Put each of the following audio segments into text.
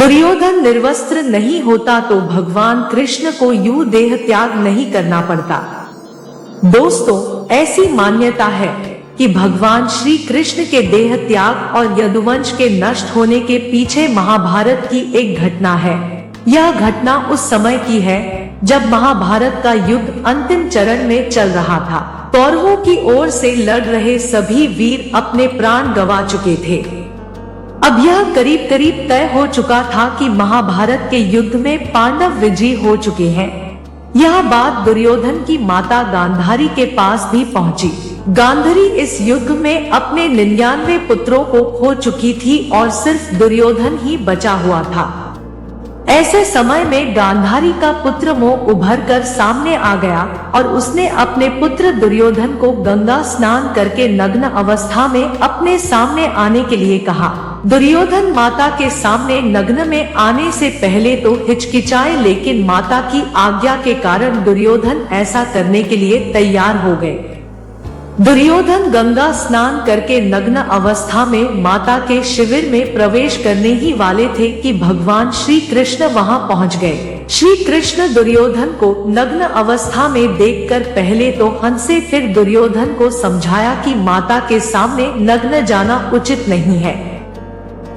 दुर्योधन निर्वस्त्र नहीं होता तो भगवान कृष्ण को यूं देह त्याग नहीं करना पड़ता। दोस्तों, ऐसी मान्यता है कि भगवान श्री कृष्ण के देह त्याग और यदुवंश के नष्ट होने के पीछे महाभारत की एक घटना है। यह घटना उस समय की है जब महाभारत का युद्ध अंतिम चरण में चल रहा था। कौरवों की ओर से लड़ रहे सभी वीर अपने प्राण गंवा चुके थे। अब यह करीब करीब तय हो चुका था कि महाभारत के युद्ध में पांडव विजयी हो चुके हैं। यह बात दुर्योधन की माता गांधारी के पास भी पहुंची। गांधारी इस युद्ध में अपने 99 पुत्रों को खो चुकी थी और सिर्फ दुर्योधन ही बचा हुआ था। ऐसे समय में गांधारी का पुत्र मोह उभर कर सामने आ गया और उसने अपने पुत्र दुर्योधन को गंगा स्नान करके नग्न अवस्था में अपने सामने आने के लिए कहा। दुर्योधन माता के सामने नग्न में आने से पहले तो हिचकिचाए, लेकिन माता की आज्ञा के कारण दुर्योधन ऐसा करने के लिए तैयार हो गए। दुर्योधन गंगा स्नान करके नग्न अवस्था में माता के शिविर में प्रवेश करने ही वाले थे कि भगवान श्री कृष्ण वहां पहुंच गए। श्री कृष्ण दुर्योधन को नग्न अवस्था में देखकर पहले तो हंसे, फिर दुर्योधन को समझाया कि माता के सामने नग्न जाना उचित नहीं है।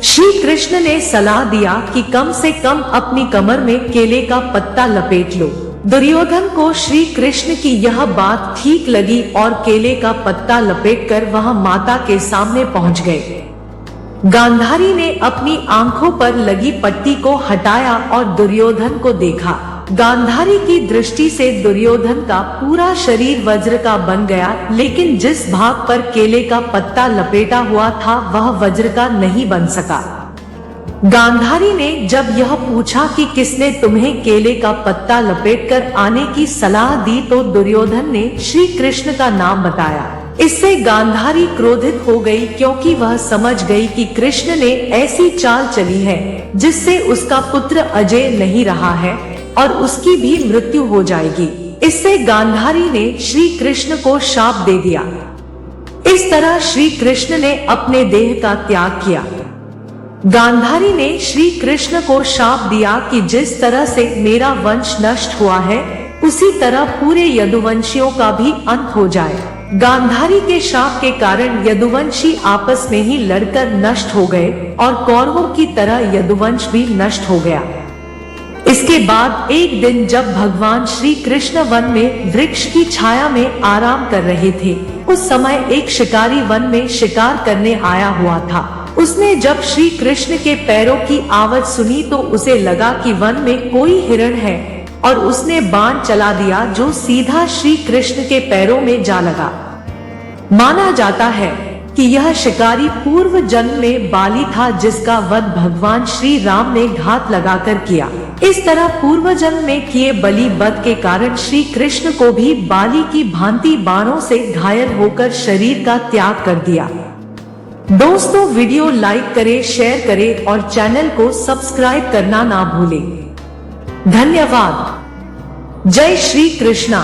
श्री कृष्ण ने सलाह दिया कि कम से कम अपनी कमर में केले का पत्ता लपेट लो। दुर्योधन को श्री कृष्ण की यह बात ठीक लगी और केले का पत्ता लपेटकर वह माता के सामने पहुंच गए। गांधारी ने अपनी आंखों पर लगी पट्टी को हटाया और दुर्योधन को देखा। गांधारी की दृष्टि से दुर्योधन का पूरा शरीर वज्र का बन गया, लेकिन जिस भाग पर केले का पत्ता लपेटा हुआ था वह वज्र का नहीं बन सका। गांधारी ने जब यह पूछा कि किसने तुम्हें केले का पत्ता लपेटकर आने की सलाह दी तो दुर्योधन ने श्री कृष्ण का नाम बताया। इससे गांधारी क्रोधित हो गई, क्योंकि वह समझ गई कि कृष्ण ने ऐसी चाल चली है जिससे उसका पुत्र अजय नहीं रहा है और उसकी भी मृत्यु हो जाएगी। इससे गांधारी ने श्री कृष्ण को शाप दे दिया। इस तरह श्री कृष्ण ने अपने देह का त्याग किया। गांधारी ने श्री कृष्ण को शाप दिया कि जिस तरह से मेरा वंश नष्ट हुआ है उसी तरह पूरे यदुवंशियों का भी अंत हो जाए। गांधारी के शाप के कारण यदुवंशी आपस में ही लड़कर नष्ट हो गए और कौरवों की तरह यदुवंश भी नष्ट हो गया। इसके बाद एक दिन जब भगवान श्री कृष्ण वन में वृक्ष की छाया में आराम कर रहे थे, उस समय एक शिकारी वन में शिकार करने आया हुआ था। उसने जब श्री कृष्ण के पैरों की आवाज सुनी तो उसे लगा कि वन में कोई हिरण है और उसने बाण चला दिया जो सीधा श्री कृष्ण के पैरों में जा लगा। माना जाता है कि यह शिकारी पूर्व जन्म में बाली था जिसका वध भगवान श्री राम ने घात लगाकर किया। इस तरह पूर्व जन्म में किए बलि वध के कारण श्री कृष्ण को भी बाली की भांति बाणों से घायल होकर शरीर का त्याग कर दिया। दोस्तों, वीडियो लाइक करें, शेयर करें और चैनल को सब्सक्राइब करना ना भूलें। धन्यवाद। जय श्री कृष्णा।